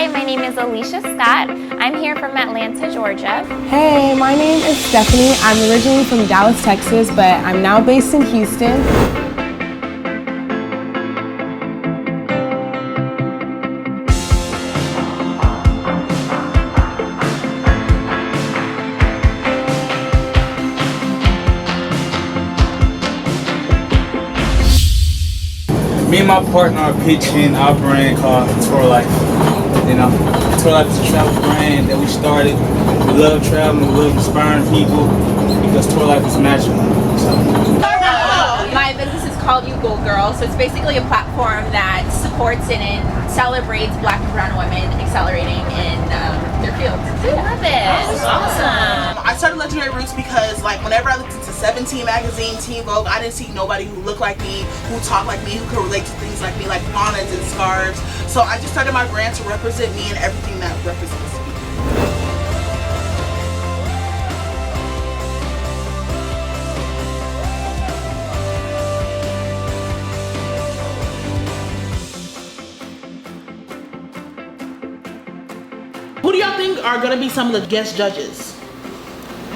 Hi, my name is Alicia Scott. I'm here from Atlanta, Georgia. Hey, my name is Stephanie. I'm originally from Dallas, Texas, but I'm now based in Houston. Me and my partner are pitching our brand called Tour Life. You know, Tour Life is a travel brand that we started. We love traveling, we love inspiring people because Tour Life is magical. My business is called You Gold Girl, so it's basically a platform that supports and celebrates Black and brown women accelerating in their fields. I love it. That's awesome. I started Legendary Roots because whenever I looked into 17 magazine, Teen Vogue, I didn't see nobody who looked like me, who talked like me, who could relate to things like me, like bonnets and scarves. So I just started my brand to represent me and everything that represents me. Who do y'all think are gonna be some of the guest judges?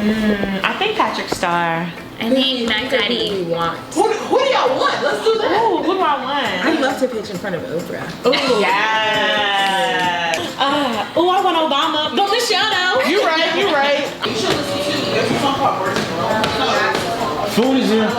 I think Patrick Starr. I think Mac Daddy. Who do y'all want? Let's do that. Ooh, who do I want? I'd love to pitch in front of Oprah. Ooh. Yes. I want Obama. Go Michelle though. You're right, you're right. You should listen to there's a song called Words. Food is here.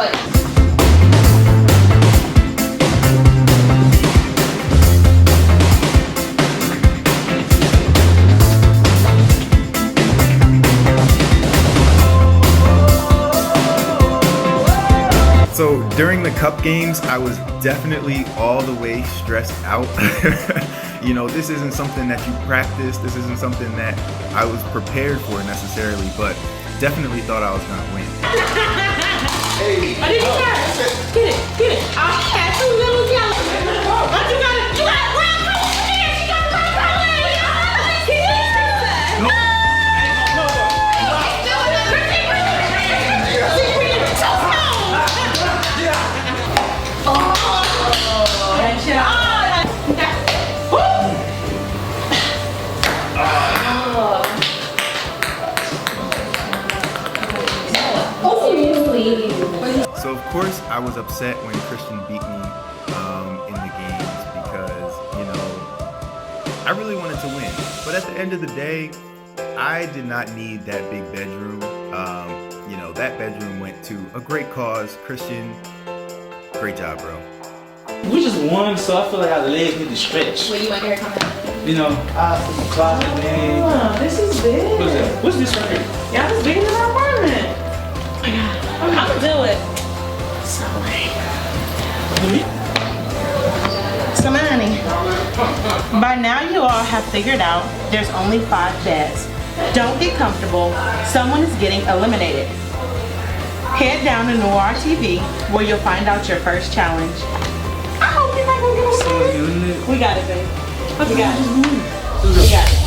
So during the cup games, I was definitely all the way stressed out. You know, this isn't something that you practice. This isn't something that I was prepared for necessarily, but definitely thought I was gonna win. Hey, did you try? Get it. I had two little yellow. But you got brown color. You got brown color. So of course I was upset when Christian beat me in the games because, you know, I really wanted to win. But at the end of the day, I did not need that big bedroom. You know, that bedroom went to a great cause. Christian, great job, bro. We just won, so I feel like our legs need to stretch. What you want your hair coming? You know, closet thing. Oh, this is big. What's that? What's this right here? Yeah, this is bigger than our apartment. Oh my God. I'm gonna do it. Sorry. So honey, by now you all have figured out there's only 5 beds. Don't get comfortable. Someone is getting eliminated. Head down to Noir TV where you'll find out your first challenge. I hope you're not gonna get eliminated. We got it, babe. We got it.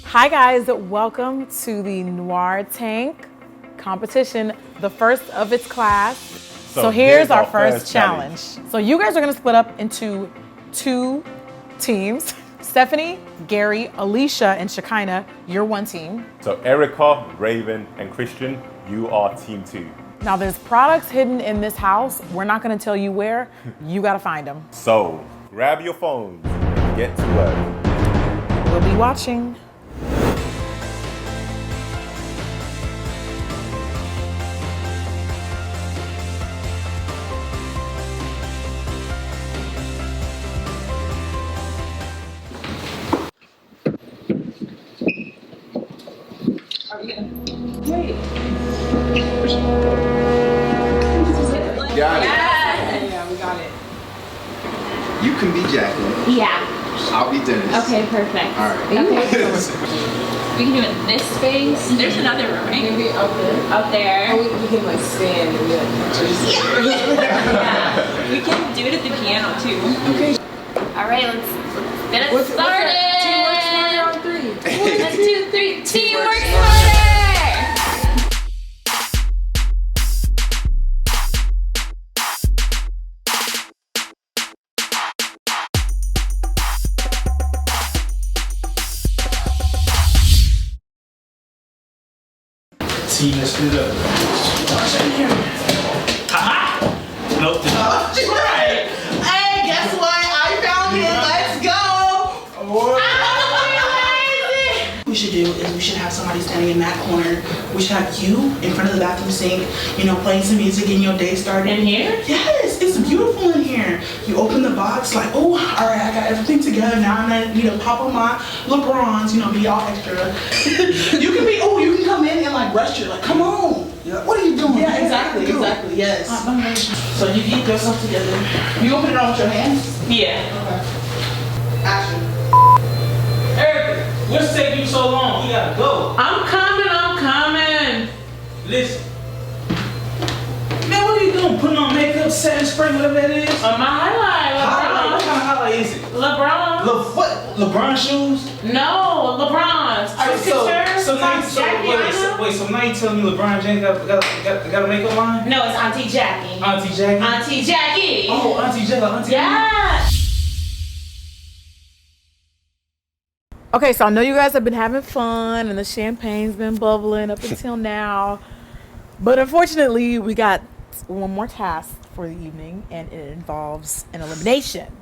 Hi guys, welcome to the Noir Tank competition, the first of its class. So here's our first challenge. So you guys are gonna split up into 2 teams. Stephanie, Gary, Alicia, and Shakinah, you're one team. So Erica, Raven, and Christian, you are team 2. Now there's products hidden in this house. We're not gonna tell you where. You gotta find them. So grab your phones and get to work. We'll be watching. Got it. Yeah, we got it. You can be Jacqueline. Yeah. I'll be Dennis. Okay, perfect. All right. Okay. We can do it in this space. There's another room, right? Maybe up there. Up there. We can like stand and be like, Yeah. We can do it at the piano too. Okay. All right, let's get it started. Teamwork Smarter on 3. 1, 2, 3. Teamwork Smarter. See, let's do that. Ha-ha! Nope. Right. Hey, guess what? I found it. Let's go. What we should do is we should have somebody standing in that corner. We should have you in front of the bathroom sink, you know, playing some music, getting your day started. In here? Yes, it's beautiful in here. You open the box like, oh, all right, I got everything together. Now I'm gonna, you know, pop on my LeBrons, you know, be all extra. You can come in and like rush you, like, come on. Yeah. What are you doing? Yeah, exactly, yes. So you get yourself together. You gonna put it on with your hands? Yeah. Okay. Action. Eric, what's taking you so long? We gotta go. I'm coming. Listen. Man, what are you doing? Putting on makeup, setting spray, whatever that is? My highlight, LeBron. What kind of highlight is it? LeBron. What? LeBron shoes? No, LeBron's. So now you telling me LeBron James got a makeup line? No, it's Auntie Jackie. Auntie Jackie? Auntie Jackie. Oh, Auntie Jackie. Yeah. Okay, so I know you guys have been having fun and the champagne's been bubbling up until now. But unfortunately, we got one more task for the evening, and it involves an elimination.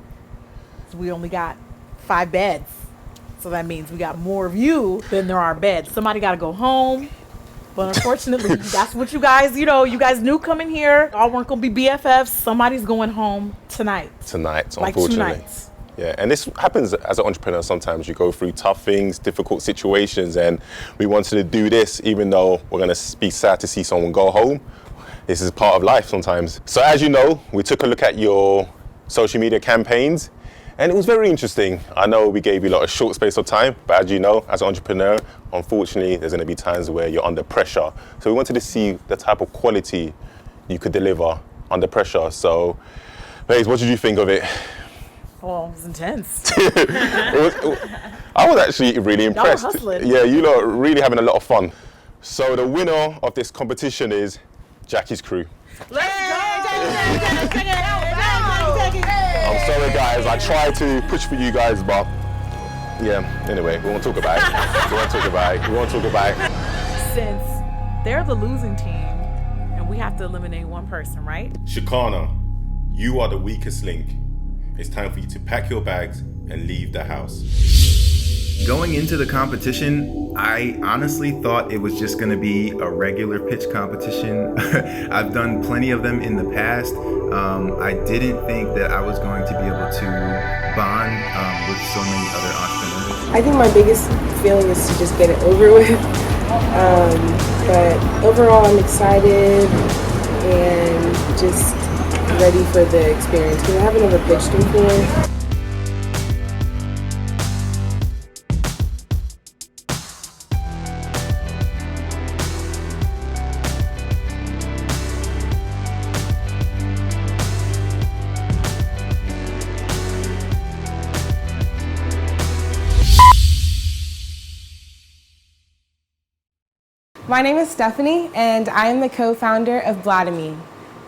So we only got 5 beds. So that means we got more of you than there are beds. Somebody got to go home. But unfortunately, that's what you guys, you knew coming here. All weren't going to be BFFs. Somebody's going home tonight. Tonight, like unfortunately. 2 nights. Yeah, and this happens as an entrepreneur. Sometimes you go through tough things, difficult situations, and we wanted to do this even though we're going to be sad to see someone go home. This is part of life sometimes. So as you know, we took a look at your social media campaigns, and it was very interesting. I know we gave you a lot of short space of time, but as you know, as an entrepreneur, unfortunately, there's going to be times where you're under pressure. So we wanted to see the type of quality you could deliver under pressure. So, Paige, what did you think of it? Well, it was intense. I was actually really impressed. Y'all were hustling. Yeah, you lot are really having a lot of fun. So the winner of this competition is Jackie's crew. Let's go! I'm sorry guys, I tried to push for you guys, but yeah, anyway, we won't talk about it. We won't talk about it. Since they're the losing team and we have to eliminate one person, right? Shakinah, you are the weakest link. It's time for you to pack your bags and leave the house. Going into the competition, I honestly thought it was just gonna be a regular pitch competition. I've done plenty of them in the past. I didn't think that I was going to be able to bond with so many other entrepreneurs. I think my biggest feeling is to just get it over with. But overall, I'm excited and just ready for the experience because I haven't ever pitched before. My name is Stephanie, and I am the co-founder of Vladimir.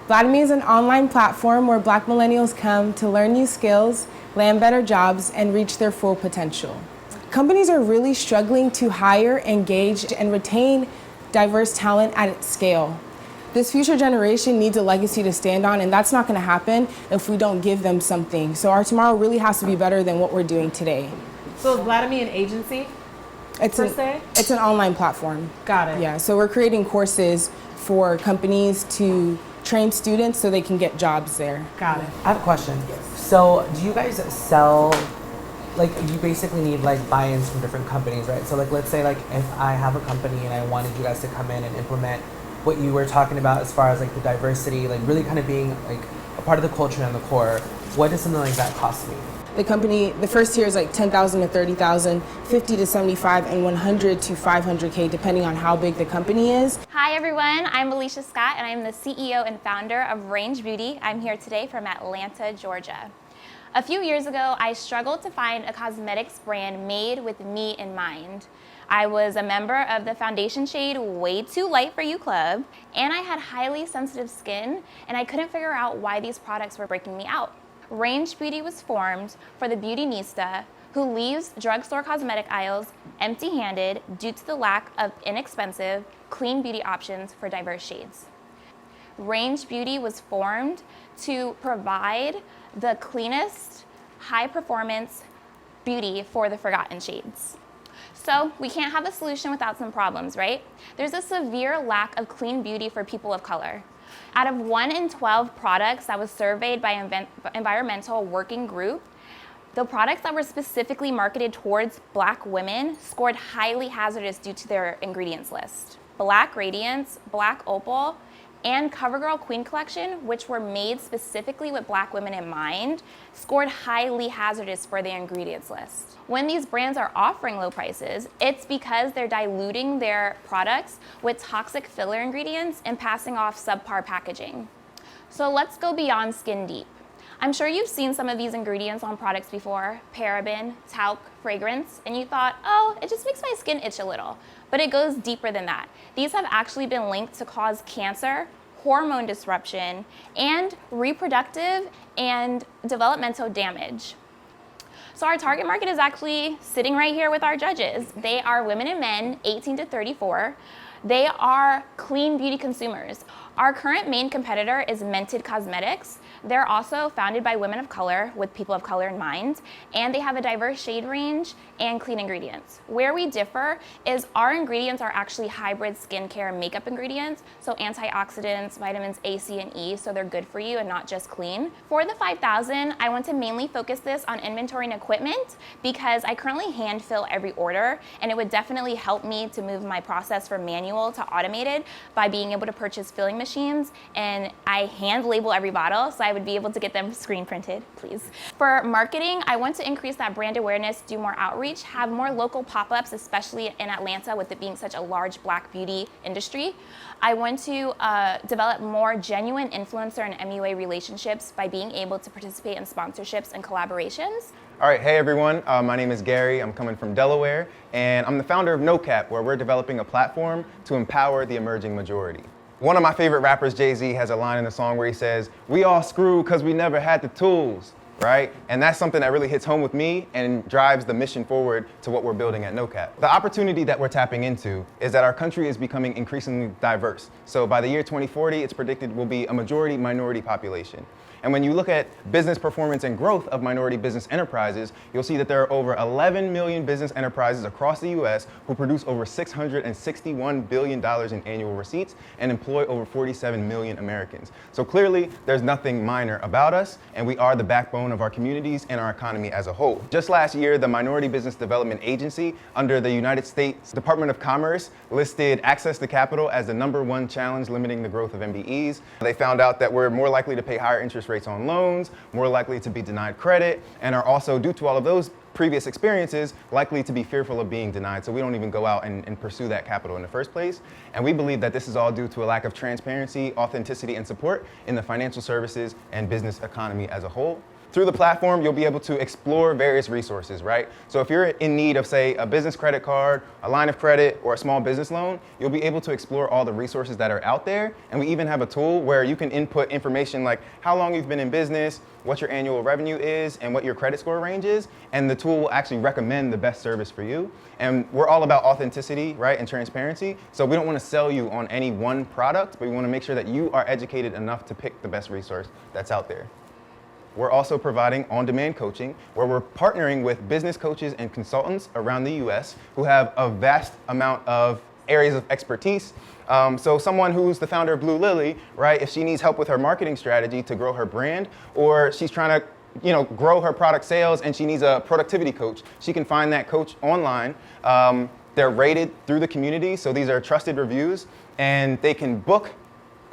Vladimir is an online platform where Black millennials come to learn new skills, land better jobs, and reach their full potential. Companies are really struggling to hire, engage, and retain diverse talent at scale. This future generation needs a legacy to stand on, and that's not going to happen if we don't give them something. So our tomorrow really has to be better than what we're doing today. So is Vladimir an agency? It's an online platform. Got it. Yeah, so we're creating courses for companies to train students so they can get jobs there. Got it. I have a question. So do you guys sell, like you basically need like buy-ins from different companies, right? So like let's say like if I have a company and I wanted you guys to come in and implement what you were talking about as far as like the diversity, like really kind of being like a part of the culture and the core, what does something like that cost me? The company, the first tier is like 10,000 to 30,000, 50 to 75, and 100 to 500K, depending on how big the company is. Hi everyone, I'm Alicia Scott, and I'm the CEO and founder of Range Beauty. I'm here today from Atlanta, Georgia. A few years ago, I struggled to find a cosmetics brand made with me in mind. I was a member of the foundation shade Way Too Light for You Club, and I had highly sensitive skin, and I couldn't figure out why these products were breaking me out. Range Beauty was formed for the beautynista who leaves drugstore cosmetic aisles empty-handed due to the lack of inexpensive, clean beauty options for diverse shades. Range Beauty was formed to provide the cleanest, high-performance beauty for the forgotten shades. So we can't have a solution without some problems, right? There's a severe lack of clean beauty for people of color. Out of 1 in 12 products that was surveyed by Environmental Working Group, the products that were specifically marketed towards Black women scored highly hazardous due to their ingredients list. Black Radiance, Black Opal, and CoverGirl Queen Collection, which were made specifically with Black women in mind, scored highly hazardous for their ingredients list. When these brands are offering low prices, it's because they're diluting their products with toxic filler ingredients and passing off subpar packaging. So let's go beyond skin deep. I'm sure you've seen some of these ingredients on products before, paraben, talc, fragrance, and you thought, oh, it just makes my skin itch a little. But it goes deeper than that. These have actually been linked to cause cancer, hormone disruption, and reproductive and developmental damage. So our target market is actually sitting right here with our judges. They are women and men, 18 to 34. They are clean beauty consumers. Our current main competitor is Mented Cosmetics. They're also founded by women of color with people of color in mind, and they have a diverse shade range and clean ingredients. Where we differ is our ingredients are actually hybrid skincare and makeup ingredients, so antioxidants, vitamins A, C, and E, so they're good for you and not just clean. For the 5,000, I want to mainly focus this on inventory and equipment because I currently hand fill every order, and it would definitely help me to move my process from manual to automated by being able to purchase filling machines, and I hand label every bottle, so I would be able to get them screen printed, please. For marketing, I want to increase that brand awareness, do more outreach, have more local pop-ups, especially in Atlanta with it being such a large Black beauty industry. I want to develop more genuine influencer and MUA relationships by being able to participate in sponsorships and collaborations. All right, hey everyone, my name is Gary, I'm coming from Delaware, and I'm the founder of NoCap, where we're developing a platform to empower the emerging majority. One of my favorite rappers, Jay-Z, has a line in the song where he says, "We all screwed because we never had the tools," right? And that's something that really hits home with me and drives the mission forward to what we're building at NoCap. The opportunity that we're tapping into is that our country is becoming increasingly diverse. So by the year 2040, it's predicted will be a majority minority population. And when you look at business performance and growth of minority business enterprises, you'll see that there are over 11 million business enterprises across the US who produce over $661 billion in annual receipts and employ over 47 million Americans. So clearly, there's nothing minor about us, and we are the backbone of our communities and our economy as a whole. Just last year, the Minority Business Development Agency under the United States Department of Commerce listed access to capital as the #1 challenge limiting the growth of MBEs. They found out that we're more likely to pay higher interest rates on loans, more likely to be denied credit, and are also, due to all of those previous experiences, likely to be fearful of being denied. So we don't even go out and pursue that capital in the first place. And we believe that this is all due to a lack of transparency, authenticity, and support in the financial services and business economy as a whole. Through the platform, you'll be able to explore various resources, right? So if you're in need of, say, a business credit card, a line of credit, or a small business loan, you'll be able to explore all the resources that are out there. And we even have a tool where you can input information like how long you've been in business, what your annual revenue is, and what your credit score range is. And the tool will actually recommend the best service for you. And we're all about authenticity, right, and transparency. So we don't want to sell you on any one product, but we want to make sure that you are educated enough to pick the best resource that's out there. We're also providing on-demand coaching where we're partnering with business coaches and consultants around the US who have a vast amount of areas of expertise. So someone who's the founder of Blue Lily, right, if she needs help with her marketing strategy to grow her brand, or she's trying to grow her product sales and she needs a productivity coach, she can find that coach online. They're rated through the community, so these are trusted reviews, and they can book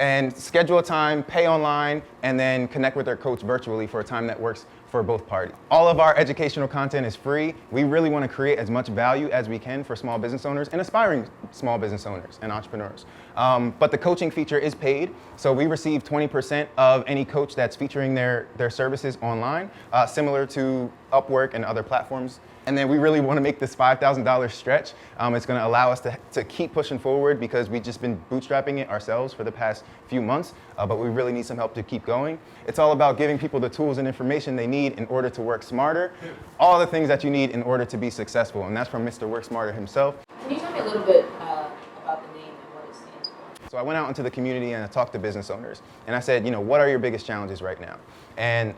and schedule a time, pay online, and then connect with their coach virtually for a time that works for both parties. All of our educational content is free. We really want to create as much value as we can for small business owners and aspiring small business owners and entrepreneurs. But the coaching feature is paid, so we receive 20% of any coach that's featuring their services online, similar to Upwork and other platforms. And then we really want to make this $5,000 stretch. It's going to allow us to keep pushing forward because we've just been bootstrapping it ourselves for the past few months, but we really need some help to keep going. It's all about giving people the tools and information they need in order to work smarter, all the things that you need in order to be successful, and that's from Mr. Work Smarter himself. Can you tell me a little bit about the name and what it stands for? So I went out into the community and I talked to business owners, and I said, what are your biggest challenges right now? And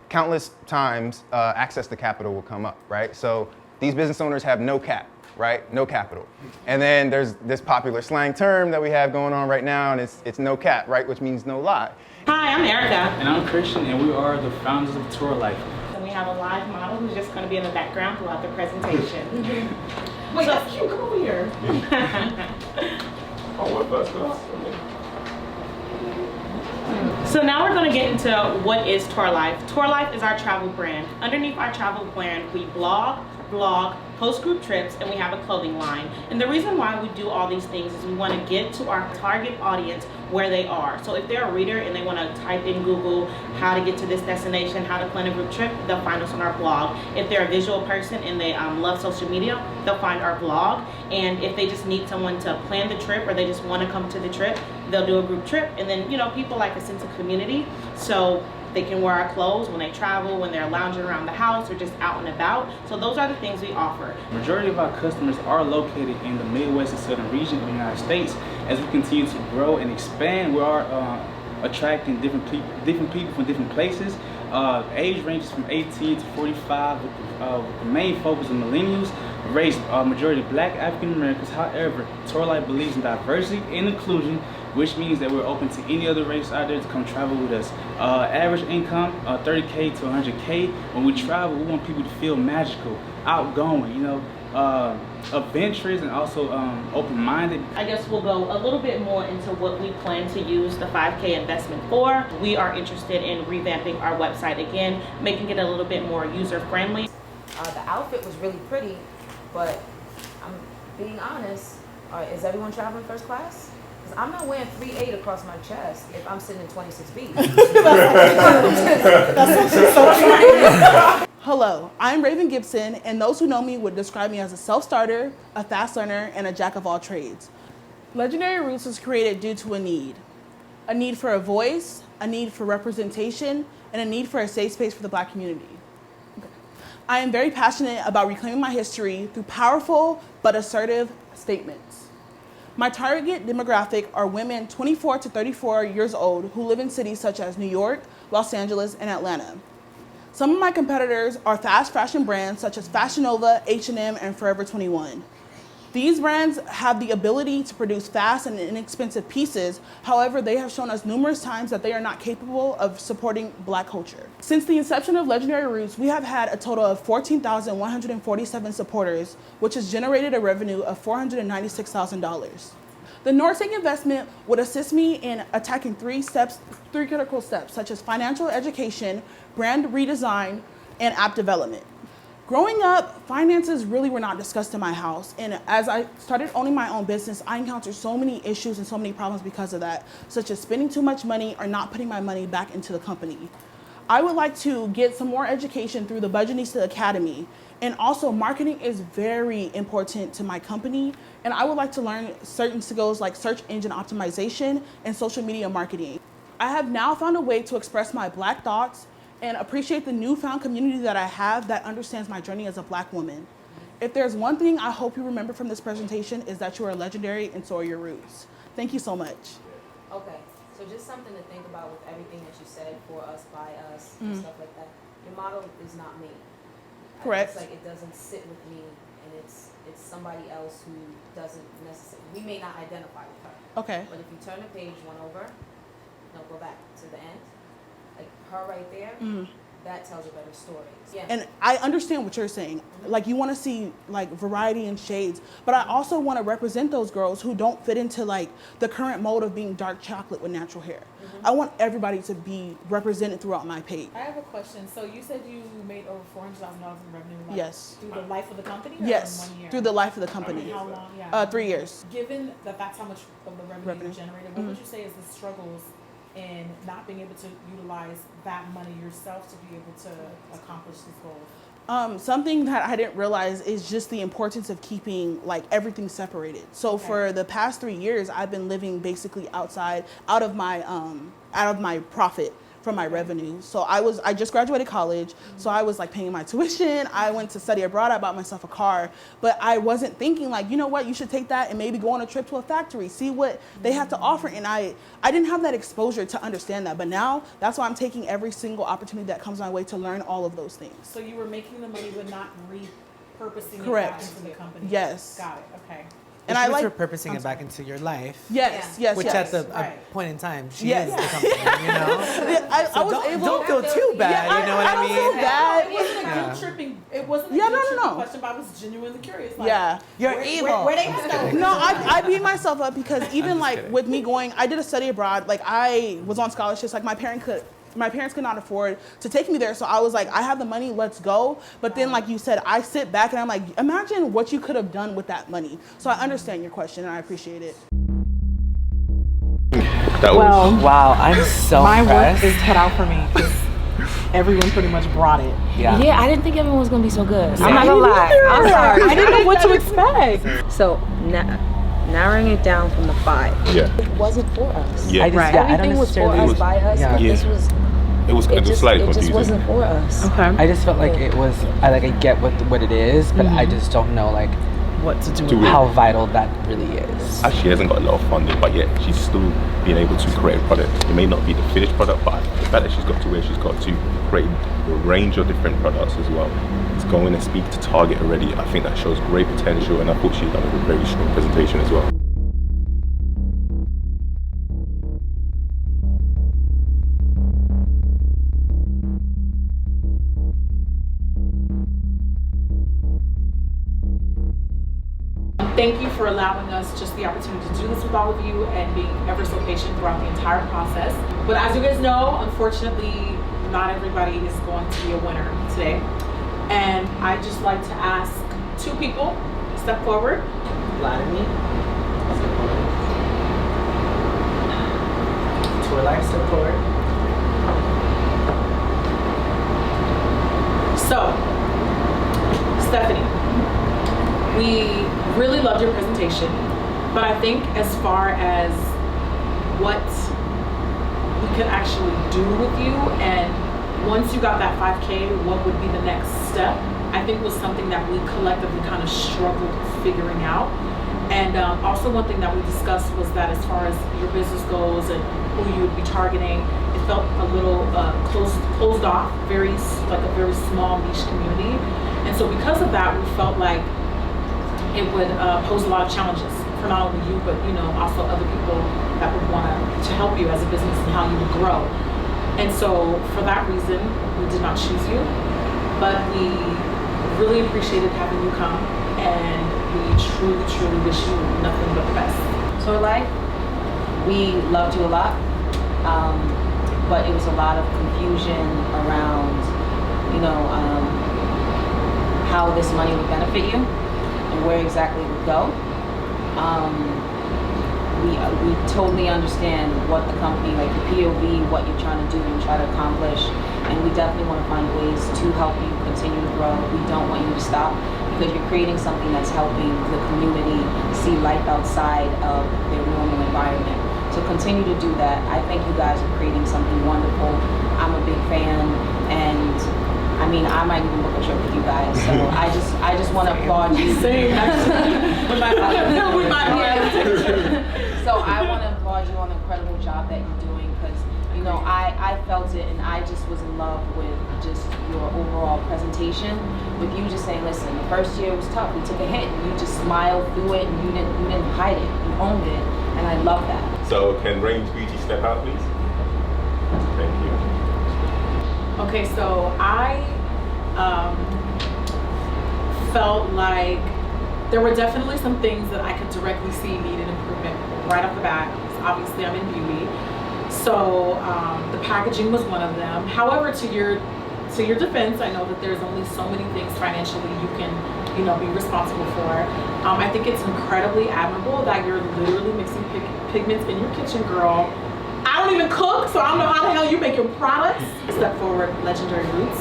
countless times, access to capital will come up, right? So these business owners have no cap, right? No capital. And then there's this popular slang term that we have going on right now, and it's no cap, right? Which means no lie. Hi, I'm Erica. And I'm Christian, and we are the founders of Tour Life. And we have a live model who's just going to be in the background throughout the presentation. Wait, that's cute. Come over here. So now we're going to get into what is Tour Life. Tour Life is our travel brand. Underneath our travel brand, we blog, post group trips, and we have a clothing line. And the reason why we do all these things is we want to get to our target audience where they are. So if they're a reader and they want to type in Google how to get to this destination, how to plan a group trip, they'll find us on our blog. If they're a visual person and they love social media, they'll find our blog. And if they just need someone to plan the trip or they just want to come to the trip, they'll do a group trip. And then, people like a sense of community. So they can wear our clothes when they travel, when they're lounging around the house or just out and about. So those are the things we offer. Majority of our customers are located in the Midwest and Southern region of the United States. As we continue to grow and expand, we are attracting different people from different places. Age ranges from 18 to 45 with the main focus on millennials. Race, majority Black African Americans. However, Tour Life believes in diversity and inclusion, which means that we're open to any other race out there to come travel with us. Average income, 30K to 100K. When we travel, we want people to feel magical, outgoing, adventurous, and also open-minded. I guess we'll go a little bit more into what we plan to use the 5K investment for. We are interested in revamping our website again, making it a little bit more user-friendly. The outfit was really pretty, but I'm being honest, is everyone traveling first class? Because I'm not wearing 3/8 across my chest if I'm sitting in 26B. Hello, I'm Raven Gibson, and those who know me would describe me as a self-starter, a fast learner, and a jack of all trades. Legendary Roots was created due to a need for a voice, a need for representation, and a need for a safe space for the Black community. I am very passionate about reclaiming my history through powerful but assertive statements. My target demographic are women 24 to 34 years old who live in cities such as New York, Los Angeles, and Atlanta. Some of my competitors are fast fashion brands such as Fashion Nova, H&M, and Forever 21. These brands have the ability to produce fast and inexpensive pieces. However, they have shown us numerous times that they are not capable of supporting Black culture. Since the inception of Legendary Roots, we have had a total of 14,147 supporters, which has generated a revenue of $496,000. The Noir investment would assist me in attacking three critical steps, such as financial education, brand redesign, and app development. Growing up, finances really were not discussed in my house, and as I started owning my own business, I encountered so many issues and so many problems because of that, such as spending too much money or not putting my money back into the company. I would like to get some more education through the Budgetista Academy, and also marketing is very important to my company, and I would like to learn certain skills like search engine optimization and social media marketing. I have now found a way to express my Black thoughts and appreciate the newfound community that I have that understands my journey as a Black woman. If there's one thing I hope you remember from this presentation is that you are legendary and so are your roots. Thank you so much. Okay, so just something to think about with everything that you said, for us, by us, and stuff like that. Your model is not me. Correct. It's like it doesn't sit with me, and it's somebody else who doesn't necessarily, we may not identify with her. Okay. But if you turn the page one over, no, go back to the end, like her right there, that tells a better story. Yeah. And I understand what you're saying. Like, you want to see like variety and shades, but I also want to represent those girls who don't fit into like the current mode of being dark chocolate with natural hair. I want everybody to be represented throughout my page. I have a question. So you said you made over $400,000 in revenue. Like, Yes. Through the life of the company? Or Yes, in 1 year? through the life of the company. How long? Yeah. 3 years. Given that that's how much of the revenue you generated, what would you say is the struggles in not being able to utilize that money yourself to be able to accomplish this goal? Something that I didn't realize is just the importance of keeping like everything separated. So for the past 3 years, I've been living basically out of my profit from my revenue. So I just graduated college, so I was like paying my tuition. I went to study abroad. I bought myself a car, but I wasn't thinking like, you know what, you should take that and maybe go on a trip to a factory, see what they have to offer. And I didn't have that exposure to understand that, but now that's why I'm taking every single opportunity that comes my way to learn all of those things. So you were making the money but not repurposing Correct. it back into the company. Yes. Got it. Okay. And I like repurposing it back into your life. Yes, Which at the point in time, she is the company, you know? I was able. Don't feel too bad, you know what I mean? I don't feel bad. It wasn't a guilt tripping. It wasn't a Yeah, guilt tripping no. question, but I was genuinely curious. Like, Yeah. You're evil. Where they go? No, I beat myself up because even like with me going, I did a study abroad. Like I was on scholarships. Like my parents could not afford to take me there. So I was like, I have the money, let's go. But then like you said, I sit back and I'm like, imagine what you could have done with that money. So I understand your question and I appreciate it. Wow, I'm so my impressed. work is cut out for me because everyone pretty much brought it. Yeah, I didn't think everyone was gonna be so good. Yeah. I'm not gonna lie. I'm sorry. I didn't know what to expect. So narrowing it down from the 5. Yeah. It wasn't for us. Yeah. Everything was for us, by us, but this was. It was slightly It confusing. just wasn't for us. Okay. I just felt like it was, I get what it is, but I just don't know like what to do with it. how vital that really is. She hasn't got a lot of funding, but yet she's still being able to create a product. It may not be the finished product, but the fact that she's got to where she's got to create a range of different products as well. To go in and speak to Target already, I think that shows great potential, and I thought she's done a very strong presentation as well. Thank you for allowing us just the opportunity to do this with all of you and being ever so patient throughout the entire process. But as you guys know, unfortunately, not everybody is going to be a winner today. And I'd just like to ask 2 people to step forward. Vladimir. Tour life support. So, Stephanie, we really loved your presentation, but I think as far as what we could actually do with you, and once you got that 5K, what would be the next step, I think was something that we collectively kind of struggled figuring out. And also one thing that we discussed was that as far as your business goals and who you would be targeting, it felt a little closed off, a very small niche community. And so because of that, we felt like it would pose a lot of challenges for not only you, but also other people that would want to help you as a business and how you would grow. And so for that reason, we did not choose you, but we really appreciated having you come, and we truly, truly wish you nothing but the best. Tour life, we loved you a lot, but it was a lot of confusion around, how this money would benefit you and where exactly it would go. We totally understand what the company, like the POV, what you're trying to do and try to accomplish, and we definitely want to find ways to help you continue to grow. We don't want you to stop because you're creating something that's helping the community see life outside of their normal environment. So continue to do that. I think you guys are creating something wonderful. I'm a big fan, and I mean, I might even book a trip with you guys. So I just want to applaud you. Same, actually. We might Yeah. So I want to applaud you on the incredible job that you're doing, because I felt it, and I just was in love with just your overall presentation. With you just saying, listen, the first year was tough. We took a hit, and you just smiled through it, and you didn't hide it. You owned it, and I love that. So can Range Beauty step out, please? Thank you. Okay, so I felt like there were definitely some things that I could directly see needed improvement right off the bat. Obviously, I'm in beauty, so the packaging was one of them. However, to your defense, I know that there's only so many things financially you can, be responsible for. I think it's incredibly admirable that you're literally mixing pigments in your kitchen, girl. I don't even cook, so I don't know how the hell you make your products. Step forward, Legendary Roots.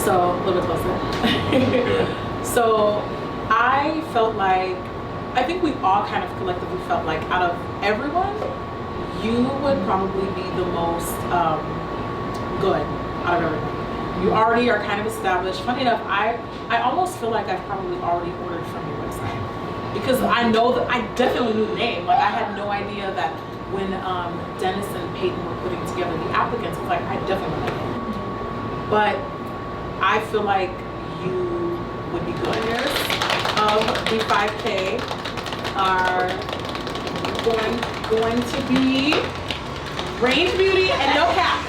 So a little bit closer. So I felt like, I think we all kind of collectively felt like out of everyone, you would probably be the most good out of everyone. You already are kind of established. Funny enough, I almost feel like I've probably already ordered from your website because I know that I definitely knew the name. Like I had no idea that when Denis and Payton were putting together the applicants, I was like, I definitely know that name. But I feel like you would be good. Winners of the 5K are going to be Range Beauty and No Cap.